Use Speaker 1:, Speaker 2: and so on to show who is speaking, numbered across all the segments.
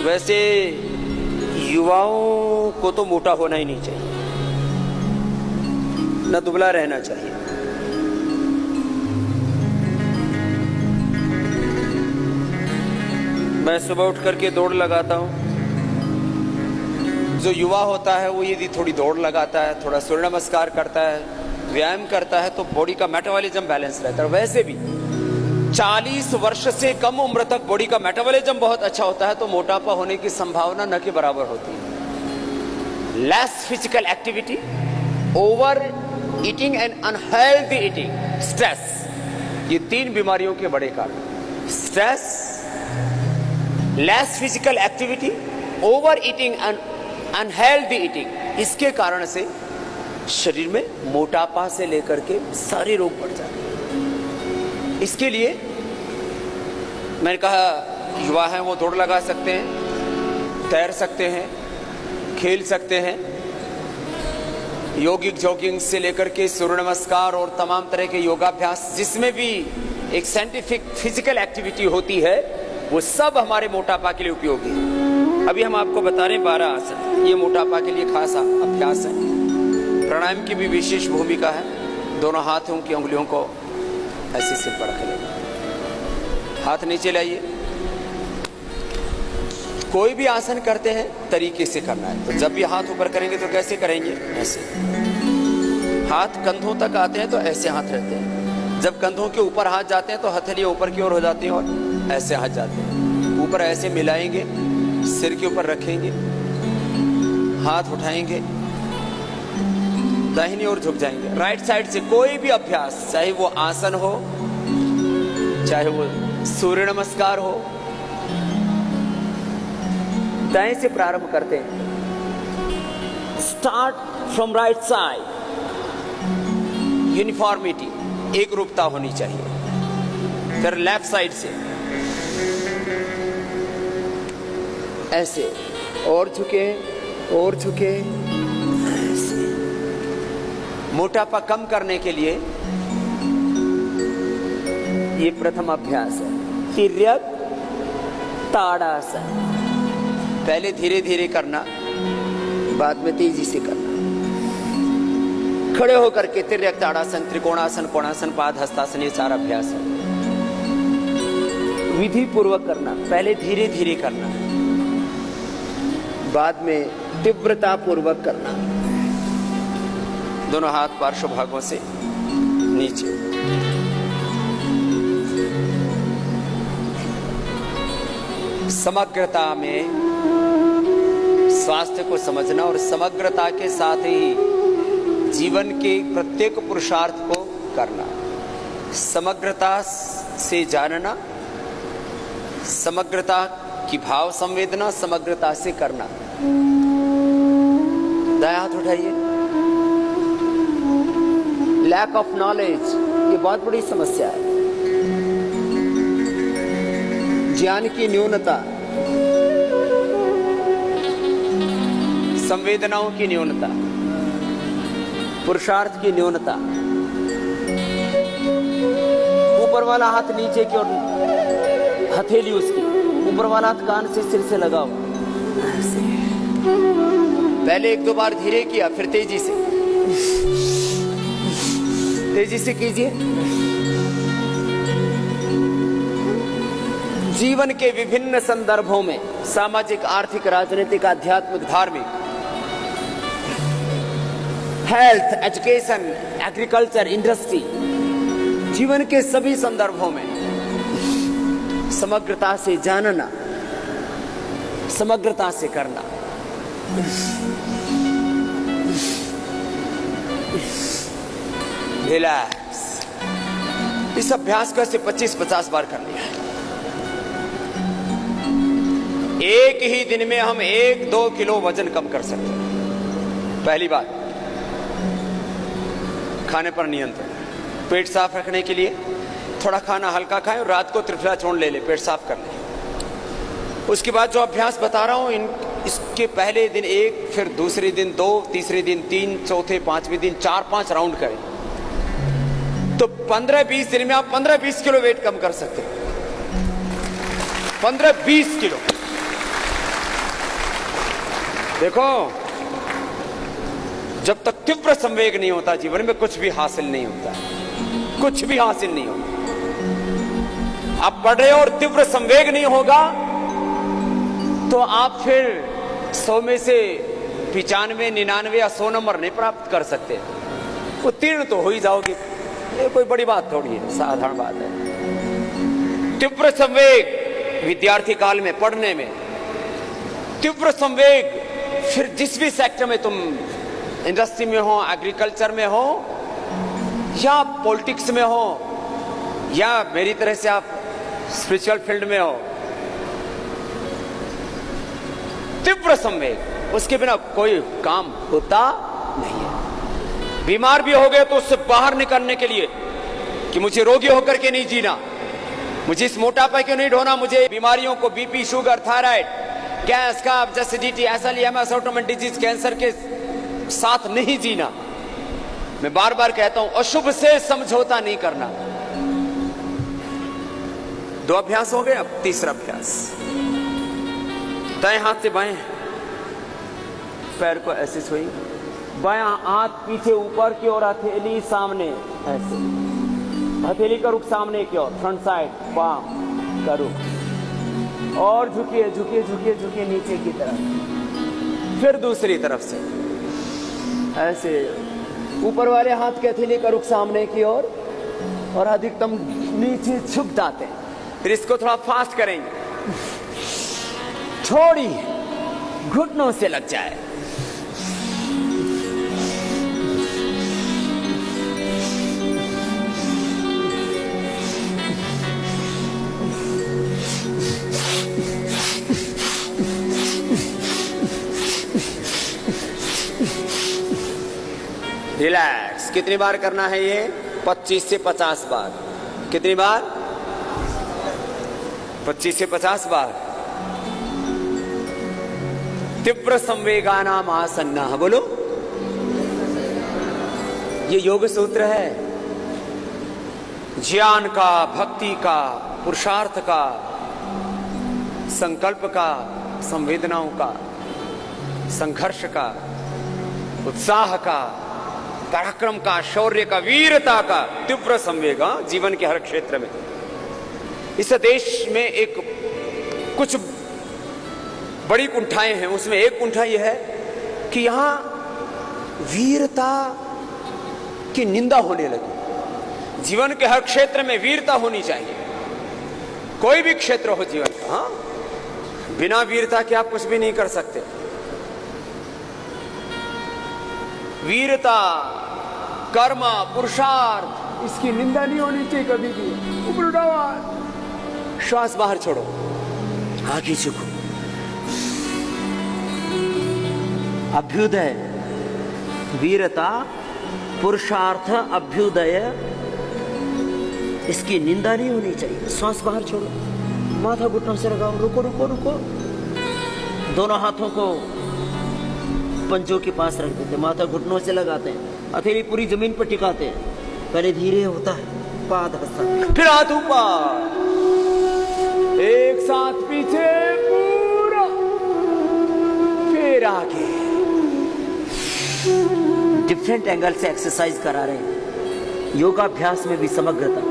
Speaker 1: वैसे युवाओं को तो मोटा होना ही नहीं चाहिए, न दुबला रहना चाहिए। मैं सुबह उठ करके दौड़ लगाता हूँ। जो युवा होता है वो यदि थोड़ी दौड़ लगाता है, थोड़ा सूर्य नमस्कार करता है, व्यायाम करता है, तो बॉडी का मेटाबॉलिज्म बैलेंस रहता है। वैसे भी 40 वर्ष से कम उम्र तक बॉडी का मेटाबॉलिज्म बहुत अच्छा होता है, तो मोटापा होने की संभावना न के बराबर होती है। Less physical activity, over eating and unhealthy eating, stress, ये 3 बीमारियों के बड़े कारण। Stress, less physical activity, over eating and unhealthy eating, इसके कारण से शरीर में मोटापा से लेकर के सारे रोग बढ़ जाते हैं। इसके लिए मैंने कहा युवा हैं वो दौड़ लगा सकते हैं, तैर सकते हैं, खेल सकते हैं, योगिक जॉगिंग से लेकर के सूर्य नमस्कार और तमाम तरह के योगाभ्यास, जिसमें भी एक साइंटिफिक फिजिकल एक्टिविटी होती है, वो सब हमारे मोटापा के लिए उपयोगी है। अभी हम आपको बता रहे हैं 12 आसन, ये मोटापा के लिए खास अभ्यास है। प्राणायाम की भी विशेष भूमिका है। दोनों हाथों की उंगलियों को ऐसे सिर पर रख लें, हाथ नीचे लाइए। कोई भी आसन करते हैं तरीके से करना है। तो जब भी हाथ ऊपर करेंगे तो कैसे करेंगे? ऐसे। हाथ कंधों तक आते हैं तो ऐसे हाथ रहते हैं। जब कंधों के ऊपर हाथ जाते हैं तो हथेलियां ऊपर की ओर हो जाती हैं और ऐसे हाथ जाते हैं। ऊपर ऐसे मिलाएंगे, सिर के ऊपर रखेंगे, हाथ उठाएंगे, दाहिनी ओर झुक जाएंगे। राइट साइड से कोई भी अभ्यास, चाहे वो आसन हो, चाहे वो सूर्य नमस्कार हो, दाएं से प्रारंभ करते हैं। Start from right side, uniformity, एक रूपता होनी चाहिए। फिर लेफ्ट साइड से ऐसे, और झुके और झुके। ऐसे मोटापा कम करने के लिए ये प्रथम अभ्यास है, तिर्यक ताड़ासन। पहले धीरे धीरे करना, बाद में तेजी से करना। खड़े होकर के तिर्यक ताड़ासन, त्रिकोणासन, कोणासन, पाद हस्तासन, ये 4 अभ्यास है। विधि पूर्वक करना, पहले धीरे धीरे करना, बाद में तीव्रता पूर्वक करना। दोनों हाथ पार्श्व भागों से नीचे। समग्रता में स्वास्थ्य को समझना और समग्रता के साथ ही जीवन के प्रत्येक पुरुषार्थ को करना। समग्रता से जानना, समग्रता की भाव संवेदना, समग्रता से करना। दायां हाथ उठाइए। लैक ऑफ नॉलेज, ये बहुत बड़ी समस्या है। ज्ञान की न्यूनता, संवेदनाओं की न्यूनता, पुरुषार्थ की न्यूनता। ऊपर वाला हाथ नीचे की ओर, हथेली उसकी, ऊपर वाला हाथ कान से सिर से लगाओ। पहले 1-2 बार धीरे किया, फिर तेजी से कीजिए। जीवन के विभिन्न संदर्भों में, सामाजिक, आर्थिक, राजनीतिक, आध्यात्मिक, धार्मिक, हेल्थ, एजुकेशन, एग्रीकल्चर, इंडस्ट्री, जीवन के सभी संदर्भों में समग्रता से जानना, समग्रता से करना। रिलैक्स। इस अभ्यास को ऐसे 25-50 बार कर लिया है। एक ही दिन में हम 1-2 किलो वजन कम कर सकते हैं। पहली बात, खाने पर नियंत्रण। पेट साफ रखने के लिए थोड़ा खाना हल्का खाएं और रात को त्रिफला चूर्ण ले ले, पेट साफ कर ले। उसके बाद जो अभ्यास बता रहा हूं, इसके पहले दिन 1, फिर दूसरे दिन 2, तीसरे दिन 3, चौथे 5वें दिन 4-5 राउंड करें तो 15-20 दिन में आप 15-20 किलो वेट कम कर सकते हैं। 15-20 किलो। देखो, जब तक तीव्र संवेग नहीं होता जीवन में कुछ भी हासिल नहीं होता, कुछ भी हासिल नहीं होता। आप पढ़ रहे हो और तीव्र संवेग नहीं होगा तो आप फिर 100 में से 95, 99 या 100 नंबर नहीं प्राप्त कर सकते। उत्तीर्ण तो हो ही जाओगे, ये कोई बड़ी बात थोड़ी है, साधारण बात है। तीव्र संवेग विद्यार्थी काल में पढ़ने में, तीव्र संवेग फिर जिस भी सेक्टर में तुम, इंडस्ट्री में हो, एग्रीकल्चर में हो या पॉलिटिक्स में हो या मेरी तरह से आप स्पिरिचुअल फील्ड में हो, तीव्र संवेग, उसके बिना कोई काम होता नहीं है। बीमार भी हो गए तो उससे बाहर निकलने के लिए कि मुझे रोगी होकर के नहीं जीना, मुझे इस मोटापे को नहीं ढोना, मुझे बीमारियों को बीपी, शुगर, थायराइड, गैस, कब्ज, एसिडिटी, एसएलईएमएस, ऑटोइम्यून डिजीज, कैंसर के साथ नहीं जीना। मैं बार बार कहता हूं, अशुभ से समझौता नहीं करना। 2 अभ्यास हो गए, अब तीसरा अभ्यास। दाएं हाथ से बाएं पैर को ऐसे सोई, बायां हाथ पीछे ऊपर की ओर, हथेली सामने ऐसे, हथेली का रुख सामने की ओर, फ्रंट साइड, पाम का रुख, और झुकिए झुकिए झुकिए झुकिए नीचे की तरफ। फिर दूसरी तरफ से ऐसे, ऊपर वाले हाथ के हथेली का रुख सामने की ओर और अधिकतम नीचे झुक जाते हैं। फिर इसको थोड़ा फास्ट करेंगे, थोड़ी घुटनों से लग जाए। रिलैक्स। कितनी बार करना है ये? 25 से 50 बार। कितनी बार? 25 से 50 बार। तीव्र संवेगानाम आसन्ना, बोलो। ये योग सूत्र है, ज्ञान का, भक्ति का, पुरुषार्थ का, संकल्प का, संवेदनाओं का, संघर्ष का, उत्साह का, पराक्रम का, शौर्य का, वीरता का तीव्र संवेग जीवन के हर क्षेत्र में। इस देश में एक कुछ बड़ी कुंठाएं हैं, उसमें एक कुंठा यह है कि यहां वीरता की निंदा होने लगी। जीवन के हर क्षेत्र में वीरता होनी चाहिए, कोई भी क्षेत्र हो जीवन का। हाँ, बिना वीरता के आप कुछ भी नहीं कर सकते। वीरता, कर्म, पुरुषार्थ, इसकी निंदा नहीं होनी चाहिए कभी भी। ऊपर उठाओ, श्वास बाहर छोड़ो, आगे झुको। अभ्युदय, वीरता, पुरुषार्थ, अभ्युदय, इसकी निंदा नहीं होनी चाहिए। श्वास बाहर छोड़ो, माथा घुटनों से लगाओ, रुको रुको रुको। दोनों हाथों को पंजों के पास रख देते, माथा घुटनों से लगाते हैं, हथेली पूरी जमीन पर टिकाते हैं। पहले धीरे होता है, पाद हस्ता, फिर हाथ ऊपर, एक साथ पीछे पूरा, फिर आगे। डिफरेंट एंगल से एक्सरसाइज करा रहे हैं। योगाभ्यास में भी समग्रता,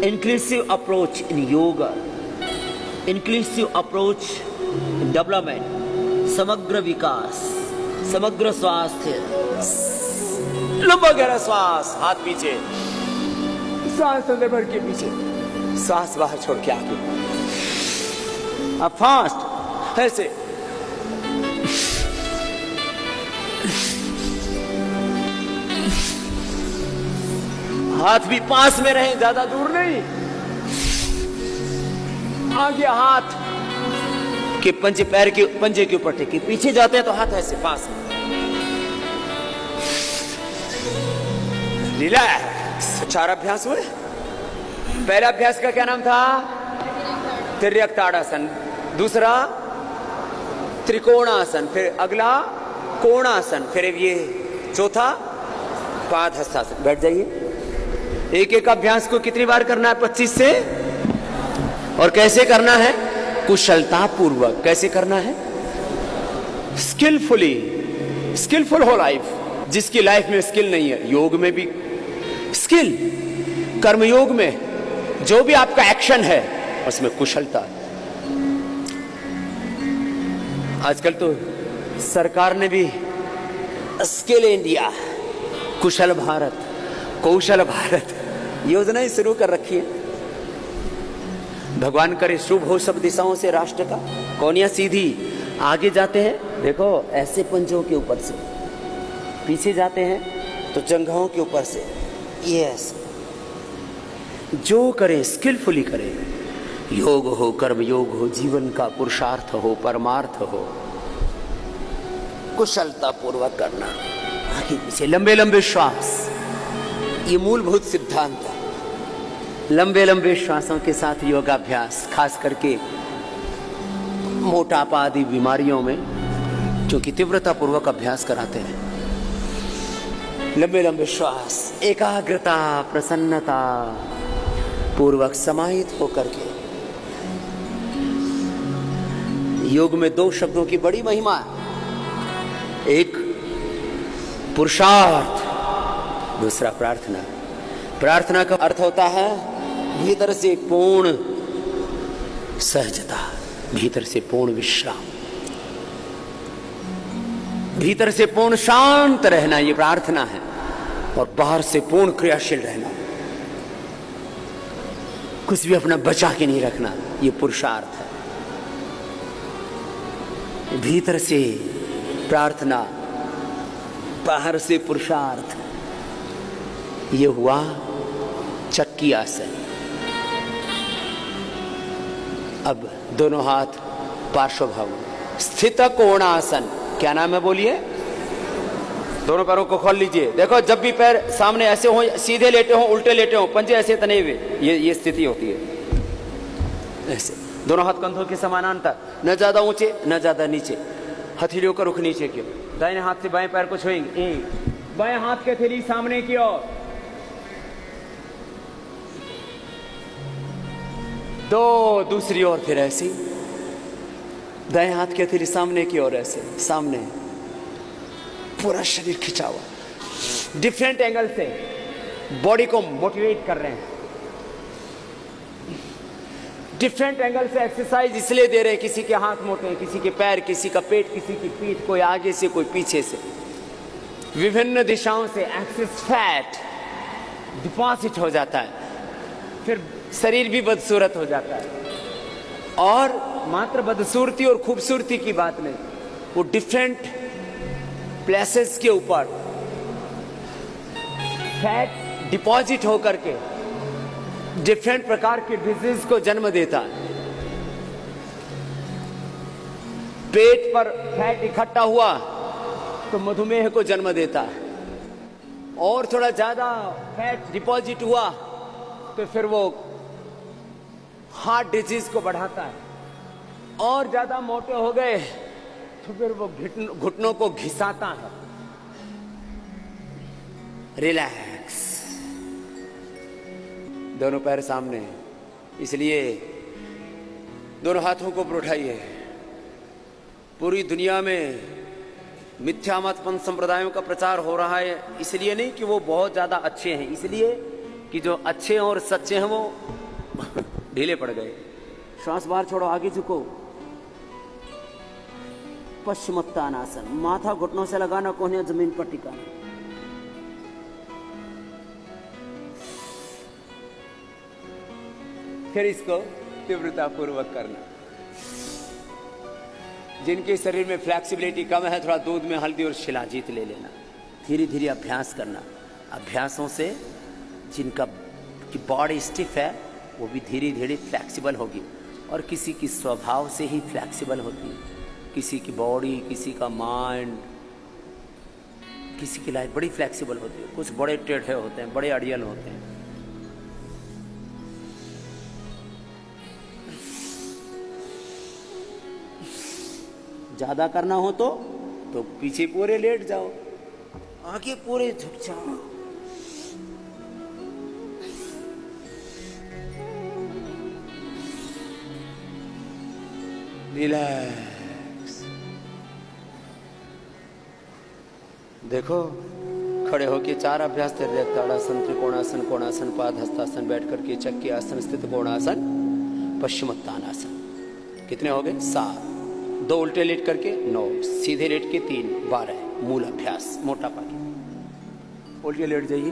Speaker 1: inclusive approach in yoga, inclusive approach in development, समग्र विकास, समग्र स्वास्थ्य। लंबा गहरा श्वास, हाथ पीछे, सांस अंदर भर के पीछे, सांस बाहर छोड़ के आगे। अब फास्ट ऐसे, हाथ भी पास में रहे, ज्यादा दूर नहीं। आगे हाथ के पंजे, पैर के पंजे के ऊपर टेके, पीछे जाते हैं तो हाथ ऐसे पास में। रिलैक्स। 4 अभ्यास हुए। पहला अभ्यास का क्या नाम था? तिर्यक ताड़ासन। दूसरा त्रिकोणासन, फिर अगला कोणासन, फिर ये चौथा पाद हस्तासन। बैठ जाइए। एक एक अभ्यास को कितनी बार करना है? 25 से। और कैसे करना है? कुशलता पूर्वक। कैसे करना है? स्किलफुली, स्किलफुल हो लाइफ। जिसकी लाइफ में स्किल नहीं है, योग में भी स्किल, कर्मयोग में जो भी आपका एक्शन है उसमें कुशलता। आजकल तो सरकार ने भी स्किल इंडिया, कुशल भारत, कौशल भारत योजनाएं शुरू कर रखी है। भगवान करे शुभ हो सब दिशाओं से राष्ट्र का। कौनियां सीधी आगे जाते हैं, देखो ऐसे पंजों के ऊपर से, पीछे जाते हैं तो जंघों के ऊपर से। यस, जो करें स्किलफुली करें। योग हो, कर्म योग हो, जीवन का पुरुषार्थ हो, परमार्थ हो, कुशलता पूर्वक करना। आगे पीछे लंबे लंबे श्वास, ये मूलभूत सिद्धांत है। लंबे लंबे श्वासों के साथ योगाभ्यास, खास करके मोटापा आदि बीमारियों में, क्योंकि तीव्रता पूर्वक अभ्यास कराते हैं। लंबे लंबे श्वास, एकाग्रता, प्रसन्नता पूर्वक समाहित होकर के। योग में दो शब्दों की बड़ी महिमा है, एक पुरुषार्थ, दूसरा प्रार्थना। प्रार्थना का अर्थ होता है भीतर से पूर्ण सहजता, भीतर से पूर्ण विश्राम, भीतर से पूर्ण शांत रहना, ये प्रार्थना है। और बाहर से पूर्ण क्रियाशील रहना, कुछ भी अपना बचा के नहीं रखना, ये पुरुषार्थ है। भीतर से प्रार्थना, बाहर से पुरुषार्थ, ये हुआ चक्की आसन। अब दोनों हाथ पार्श्वभाव, स्थित कोणासन। क्या नाम है बोलिए? दोनों पैरों को खोल लीजिए। देखो जब भी पैर सामने ऐसे हो, सीधे लेटे हो, उल्टे लेटे हो, पंजे ऐसे तने हुए, ये स्थिति होती है। ऐसे दोनों हाथ कंधों के समानांतर, न ज्यादा ऊंचे न ज्यादा नीचे। हथेलियों का रुख नीचे की ओर। दाहिने हाथ से बाएं पैर को छुएंगे, एक, बाएं हाथ की हथेली सामने की ओर, दो, दूसरी ओर फिर ऐसी, दाएं हाथ की हथेली सामने की ओर, ऐसे सामने, पूरा शरीर खिंचा हुआ। डिफरेंट एंगल से बॉडी को मोटिवेट कर रहे हैं। डिफरेंट एंगल से एक्सरसाइज इसलिए दे रहे हैं, किसी के हाथ मोटे हैं, किसी के पैर, किसी का पेट, किसी की पीठ, कोई आगे से कोई पीछे से, विभिन्न दिशाओं से एक्सेस फैट डिपॉजिट हो जाता है, फिर शरीर भी बदसूरत हो जाता है। और मात्र बदसूरती और खूबसूरती की बात नहीं, वो डिफरेंट प्लेसेस के ऊपर फैट डिपॉजिट होकर के डिफरेंट प्रकार के डिजीज को जन्म देता है। पेट पर फैट इकट्ठा हुआ तो मधुमेह को जन्म देता है, और थोड़ा ज्यादा फैट डिपॉजिट हुआ तो फिर वो हार्ट डिजीज को बढ़ाता है, और ज्यादा मोटे हो गए तो फिर वो घुटनों को घिसाता है। रिलैक्स, दोनों पैर सामने, इसलिए दोनों हाथों को उठाइए। पूरी दुनिया में मिथ्या मतपंथ संप्रदायों का प्रचार हो रहा है, इसलिए नहीं कि वो बहुत ज्यादा अच्छे हैं, इसलिए कि जो अच्छे और सच्चे हैं वो ढीले पड़ गए। श्वास बाहर छोड़ो, आगे झुको, पश्चिमोत्तानासन, माथा घुटनों से लगाना, कोहनियां जमीन पर टिकाना। फिर इसको तीव्रता पूर्वक करना। जिनके शरीर में फ्लेक्सिबिलिटी कम है, थोड़ा दूध में हल्दी और शिलाजीत ले लेना। धीरे धीरे अभ्यास करना। अभ्यासों से जिनका की बॉडी स्टिफ है वो भी धीरे धीरे फ्लेक्सिबल होगी, और किसी की स्वभाव से ही फ्लेक्सिबल होती है। किसी की बॉडी, किसी का माइंड, किसी की लाइफ बड़ी फ्लेक्सिबल होती है। कुछ बड़े टेढ़े होते हैं, बड़े अड़ियल होते हैं। ज्यादा करना हो तो पीछे पूरे लेट जाओ, आगे पूरे झुक जाओ। रिलैक्स। देखो, खड़े होके 4 अभ्यास कर रहे, ताड़ासन, त्रिकोणासन, कोणासन, पाद हस्तासन, बैठ करके चक्की आसन, स्थित कोणासन, पश्चिमोत्तानासन। कितने हो गए? 7। 2 उल्टे लेट करके 9, सीधे लेट के 3, 12। मूल अभ्यास मोटा पाके। उल्टे लेट जाइए,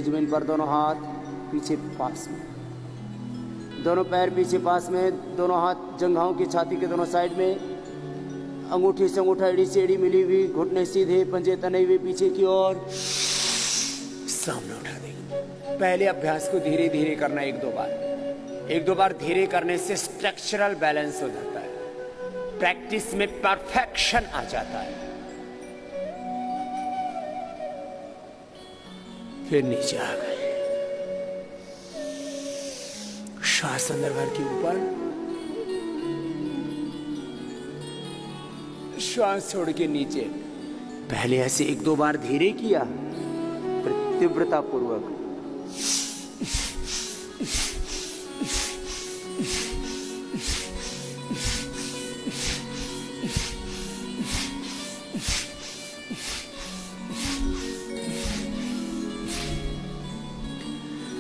Speaker 1: जमीन पर दोनों हाथ पीछे पास में, दोनों पैर पीछे पास में, दोनों हाथ जंघाओं की छाती के दोनों साइड में, अंगूठी से अंगूठा, एड़ी से एड़ी मिली हुई, घुटने सीधे, पंजे तने हुए पीछे की ओर, सामने उठा देंगे। पहले अभ्यास को धीरे धीरे करना, 1-2 बार। 1-2 बार धीरे करने से स्ट्रक्चरल बैलेंस हो जाता है, प्रैक्टिस में परफेक्शन आ जाता है। फिर नीचे आ गए, श्वास अंदर भर के ऊपर, श्वास छोड़ के नीचे। पहले ऐसे 1-2 बार धीरे किया, फिर तीव्रता पूर्वक।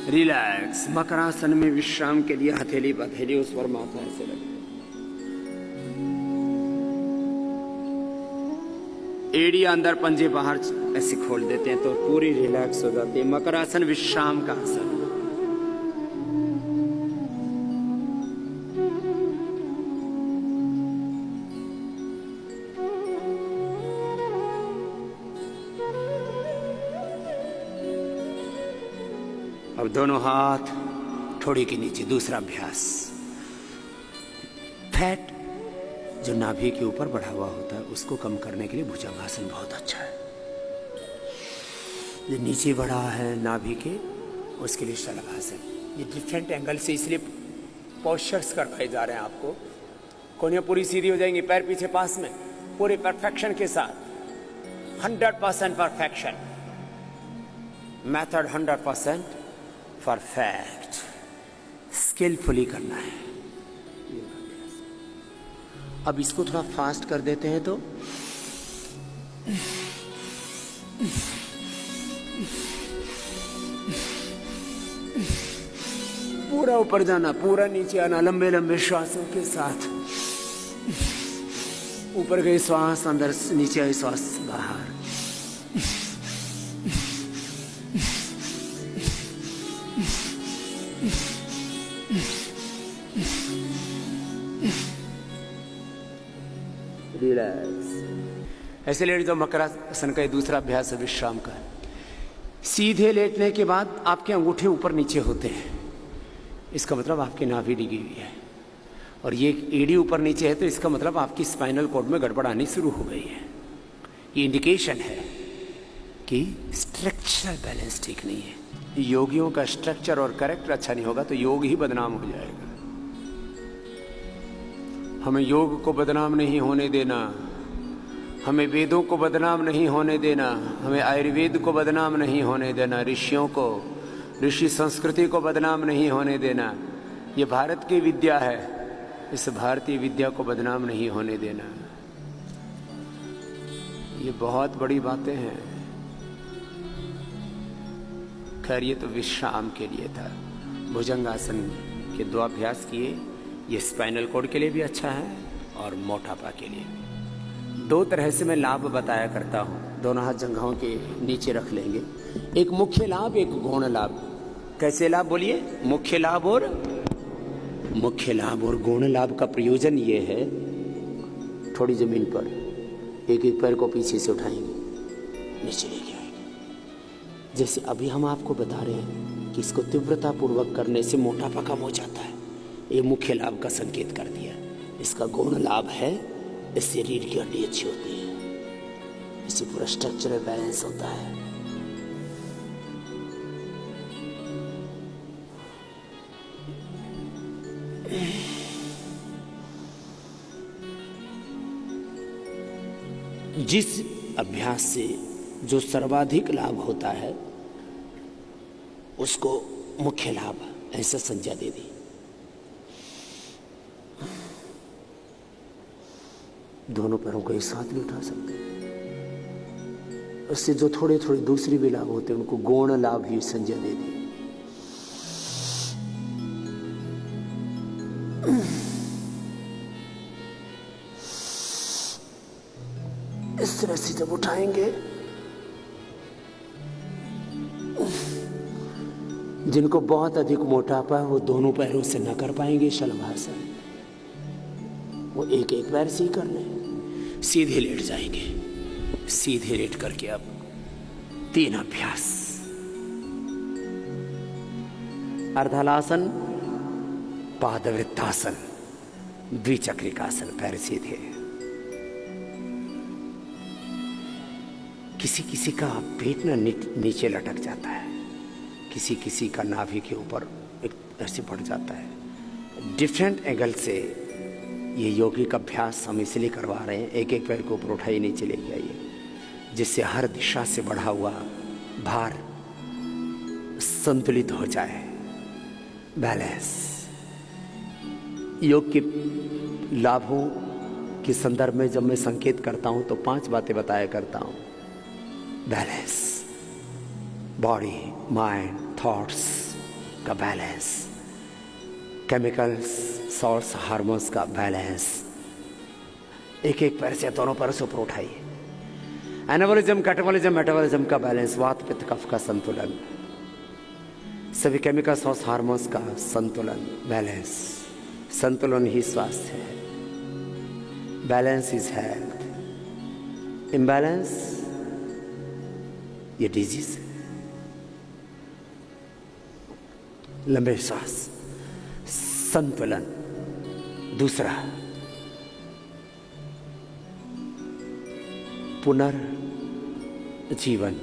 Speaker 1: रिलैक्स। मकरासन में विश्राम के लिए हथेली बथेली उस पर माथा ऐसे लगे, एड़ी अंदर, पंजे बाहर ऐसे खोल देते हैं तो पूरी रिलैक्स हो जाती है। मकरासन विश्राम का आसन। अब दोनों हाथ ठोड़ी के नीचे। दूसरा अभ्यास, फैट जो नाभि के ऊपर बढ़ा हुआ होता है उसको कम करने के लिए भुजंगासन बहुत अच्छा है। जो नीचे बढ़ा है नाभि के, उसके लिए शलभासन। ये डिफरेंट एंगल से इसलिए पोस्चर्स करवाए जा रहे हैं आपको। कोहनियाँ पूरी सीधी हो जाएंगी, पैर पीछे पास में, पूरे परफेक्शन के साथ। 100% परफेक्शन, मेथड 100% परफेक्ट, स्किलफुली करना है। अब इसको थोड़ा फास्ट कर देते हैं तो पूरा ऊपर जाना, पूरा नीचे आना, लंबे लंबे श्वासों के साथ। ऊपर गई श्वास अंदर, नीचे आई श्वास बाहर। रिलैक्स। ऐसे लेट जाओ। मकरासन का दूसरा अभ्यास है विश्राम का। सीधे लेटने के बाद आपके अंगूठे ऊपर नीचे होते हैं, इसका मतलब आपकी नाभि डिगी हुई है। और ये एड़ी ऊपर नीचे है तो इसका मतलब आपकी स्पाइनल कॉर्ड में गड़बड़ आनी शुरू हो गई है। ये इंडिकेशन है कि स्ट्रक्चरल बैलेंस ठीक नहीं है। योगियों का स्ट्रक्चर और कैरेक्टर अच्छा नहीं होगा तो योग ही बदनाम हो जाएगा। हमें योग को बदनाम नहीं होने देना, हमें वेदों को बदनाम नहीं होने देना, हमें आयुर्वेद को बदनाम नहीं होने देना, ऋषियों को, ऋषि संस्कृति को बदनाम नहीं होने देना। ये भारत की विद्या है, इस भारतीय विद्या को बदनाम नहीं होने देना। ये बहुत बड़ी बातें हैं। खैर ये तो विश्राम के लिए था। भुजंगासन के 2 अभ्यास किए। ये स्पाइनल कॉर्ड के लिए भी अच्छा है और मोटापा के लिए। 2 तरह से मैं लाभ बताया करता हूँ। दोनों हाथ जंघाओं के नीचे रख लेंगे। एक मुख्य लाभ, एक गौण लाभ। कैसे लाभ बोलिए? मुख्य लाभ और गौण लाभ का प्रयोजन ये है, थोड़ी जमीन पर एक एक पैर को पीछे से उठाएंगे, नीचे लेके आएंगे। जैसे अभी हम आपको बता रहे हैं कि इसको तीव्रता पूर्वक करने से मोटापा कम हो जाता है। ये मुख्य लाभ का संकेत कर दिया। इसका गौण लाभ है, इससे रीढ़ की हड्डी अच्छी होती है, इससे पूरा स्ट्रक्चरल बैलेंस होता है। जिस अभ्यास से जो सर्वाधिक लाभ होता है उसको मुख्य लाभ ऐसा संज्ञा दे दी।
Speaker 2: दोनों पैरों को एक साथ भी उठा सकते हैं। उससे जो थोड़े थोड़े दूसरी भी लाभ होते हैं उनको गौण लाभ ही संजय दे दिए। इस तरह से जब उठाएंगे, जिनको बहुत अधिक मोटापा है वो दोनों पैरों से न कर पाएंगे शलभासन, वो एक एक पैर से ही कर लें। सीधे लेट जाएंगे, सीधे लेट करके अब 3 अभ्यास। अर्धलासन, पादवृत्तासन, द्विचक्रिकासन, पैर सीधे। किसी किसी का पेट ना नीचे लटक जाता है, किसी किसी का नाभि के ऊपर एक ऐसे बढ़ जाता है। डिफरेंट एंगल से ये यौगिक अभ्यास हम इसलिए करवा रहे हैं, एक एक पैर को ऊपर उठाइए, नीचे लेके आइए, जिससे हर दिशा से बढ़ा हुआ भार संतुलित हो जाए, बैलेंस। योग के लाभों के संदर्भ में जब मैं संकेत करता हूं तो 5 बातें बताया करता हूं। बैलेंस, बॉडी, माइंड, थॉट्स का बैलेंस, केमिकल्स, सॉल्ट्स, हार्मोन्स का बैलेंस। एक एक पैर से, दोनों पैर से ऊपर उठाइए। एनाबॉलिज्म, कैटाबॉलिज्म, मेटाबॉलिज्म का बैलेंस, वात पित्त कफ का संतुलन, सभी केमिकल सॉल्ट्स, हार्मोन्स का संतुलन, बैलेंस। संतुलन ही स्वास्थ्य है। बैलेंस इज हेल्थ, इम्बैलेंस ये डिजीज है। लंबे श्वास, संतुलन। दूसरा, पुनर्जीवन,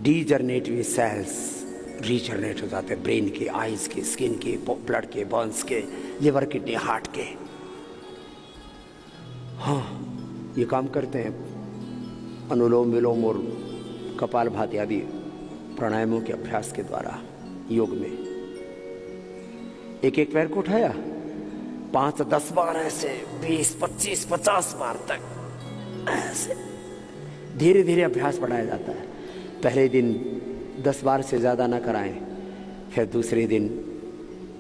Speaker 2: डीजनरेटिव सेल्स रीजनरेट हो जाते हैं, ब्रेन के, आईज के, स्किन के, ब्लड के, बोन्स के, लिवर, किडनी, हार्ट के। हाँ, ये काम करते हैं अनुलोम विलोम और कपालभाति आदि प्राणायामों के अभ्यास के द्वारा योग में। एक एक पैर को उठाया, 5-10 बार ऐसे, 20, 25, 50 बार तक ऐसे धीरे धीरे अभ्यास बढ़ाया जाता है। पहले दिन 10 बार से ज़्यादा ना कराएं, फिर दूसरे दिन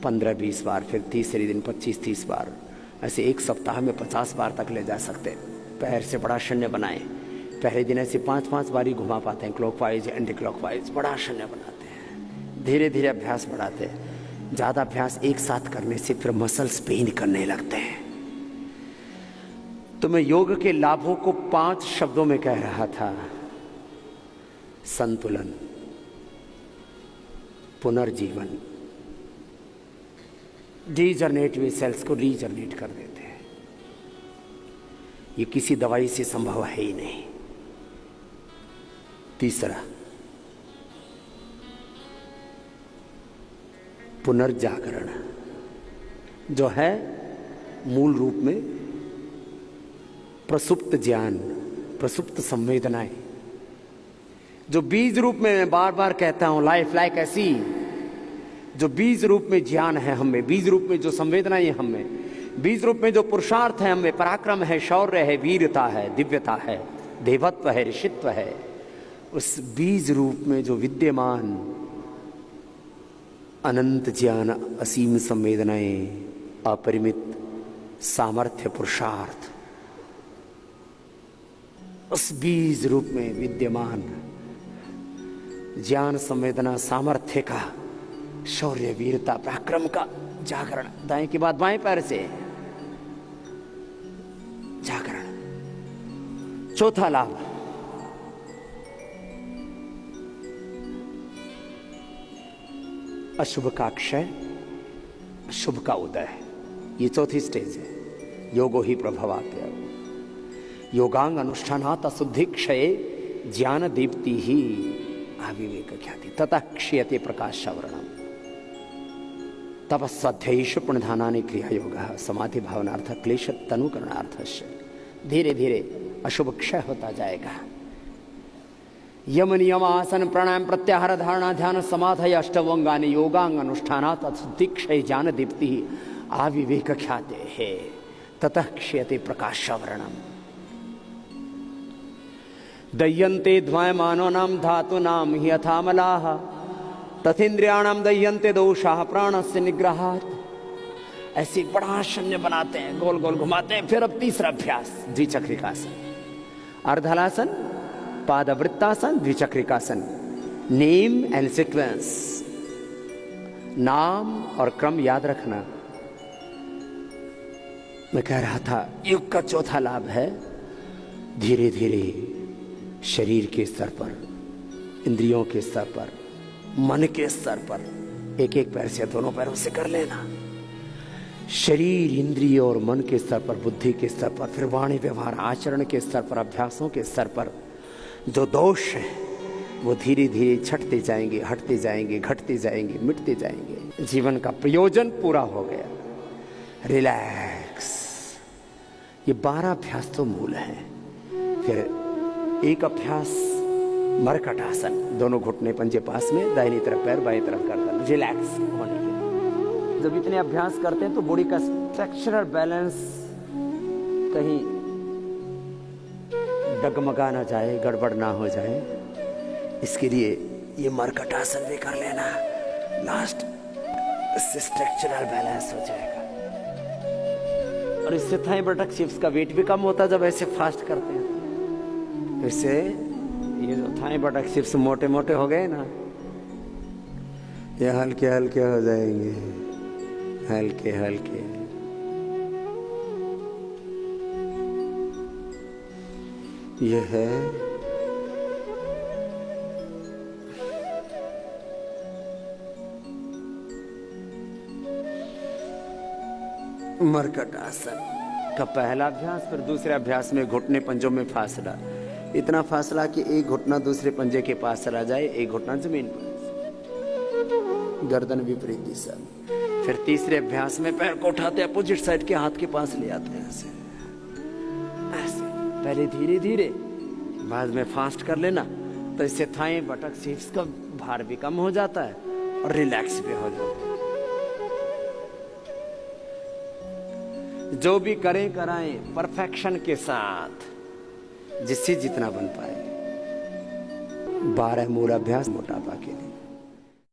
Speaker 2: 15-20 बार, फिर तीसरे दिन 25-30 बार, ऐसे एक सप्ताह में 50 बार तक ले जा सकते हैं। पैर से बड़ा शून्य बनाएं। पहले दिन ऐसे 5-5 बार ही घुमा पाते हैं, क्लॉकवाइज, एंटी क्लॉकवाइज, बड़ा शून्य बनाते हैं। धीरे धीरे अभ्यास बढ़ाते हैं। ज़्यादा अभ्यास एक साथ करने से फिर मसल्स पेन करने लगते हैं। तो मैं योग के लाभों को 5 शब्दों में कह रहा था। संतुलन, पुनर्जीवन, डीजनरेटिव सेल्स को रीजनरेट कर देते हैं। ये किसी दवाई से संभव है ही नहीं। तीसरा, पुनर्जागरण, जो है मूल रूप में प्रसुप्त ज्ञान, प्रसुप्त संवेदनाएं, जो बीज रूप में मैं बार बार कहता हूं, लाइफ लाइक ऐसी, जो बीज रूप में ज्ञान है हम में, बीज रूप में जो संवेदनाएं हैं हम में, बीज रूप में जो पुरुषार्थ है हम में, पराक्रम है, शौर्य है, वीरता है, दिव्यता है, देवत्व है, ऋषित्व है, उस बीज रूप में जो विद्यमान अनंत ज्ञान, असीम संवेदनाएं, अपरिमित सामर्थ्य, पुरुषार्थ, उस बीज रूप में विद्यमान ज्ञान, संवेदना, सामर्थ्य का, शौर्य, वीरता, पराक्रम का जागरण। दाएं के बाद बाएं पैर से जागरण। चौथा लाभ, अशुभ का क्षय, शुभ का उदय। ये चौथी स्टेज है। योगो ही प्रभवाप्य, योगांग अनुष्ठानात् अशुद्धि क्षये ज्ञान दीप्ति ही आविवेक ख्याति ततः क्षीयते प्रकाशवर्णम। तपस्वाध्यायेषु पुण्यधानानि क्रिया योगः समाधि भावनार्थ क्लेश तनुकरणार्थस्य। धीरे धीरे अशुभ क्षय होता जाएगा। यम नियम आसन प्राणायाम प्रत्याहार धारणा ध्यान समाधि अष्टवंगानि योगांग अनुष्ठानात् अशुद्धि क्षय ज्ञान दीप्ति आविवेक ख्याते है। ततः क्षयते प्रकाशावरणम। दह्यन्ते ध्वायमानो नाम धातु नाम ही यथामलाः तथेन्द्रियाणाम दह्यन्ते दोषाः प्राणस्य निग्रहात्। ऐसे बड़ा शून्य बनाते हैं, गोल गोल घुमाते हैं। फिर अब तीसरा अभ्यास द्विचक्रिकासन, अर्धहलासन, पादवृत्तासन, द्विचक्रिकासन। नेम एंड सीक्वेंस, नाम और क्रम याद रखना। मैं कह रहा था योग का चौथा लाभ है धीरे धीरे शरीर के स्तर पर, इंद्रियों के स्तर पर, मन के स्तर पर, एक एक पैर से दोनों पैरों से कर लेना। शरीर, इंद्रिय और मन के स्तर पर, बुद्धि के स्तर पर, फिर वाणी, व्यवहार, आचरण के स्तर पर, अभ्यासों के स्तर पर जो दोष है वो धीरे धीरे छटते जाएंगे, हटते जाएंगे, घटते जाएंगे, मिटते जाएंगे। जीवन का प्रयोजन पूरा हो गया। रिलैक्स। ये 12 अभ्यास तो मूल हैं। फिर एक अभ्यास मरकट आसन, दोनों घुटने पंजे पास में, दाहिनी तरफ पैर, बाईं तरफ गर्दन, रिलैक्स होने के। जब इतने अभ्यास करते हैं तो बॉडी का स्ट्रक्चरल बैलेंस कहीं डगमगा ना जाए, गड़बड़ ना हो जाए, इसके लिए ये मरकट आसन भी कर लेना। लास्ट इससे स्ट्रक्चरल बैलेंस हो जाएगा और इससे थाई बटक चिप्स का वेट भी कम होता जब ऐसे फास्ट करते हैं। इससे ये जो थाई बटक चिप्स मोटे मोटे हो गए ना, ये हल्के हल्के हो जाएंगे, हल्के हल्के। ये है मरकट आसन का पहला अभ्यास। फिर दूसरे अभ्यास में घुटने पंजों में फासला, इतना फासला कि एक घुटना दूसरे पंजे के पास चला जाए, एक घुटना जमीन पर, गर्दन विपरीत दिशा। फिर तीसरे अभ्यास में पैर को उठाते अपोजिट साइड के हाथ के पास ले आते हैं, ऐसे ऐसे। पहले धीरे धीरे, बाद में फास्ट कर लेना, तो इससे थाई बटक सीट्स का भार भी कम हो जाता है और रिलैक्स भी हो जाता है। जो भी करें कराएं परफेक्शन के साथ, जिससे जितना बन पाए। 12 मूल अभ्यास मोटापा के लिए।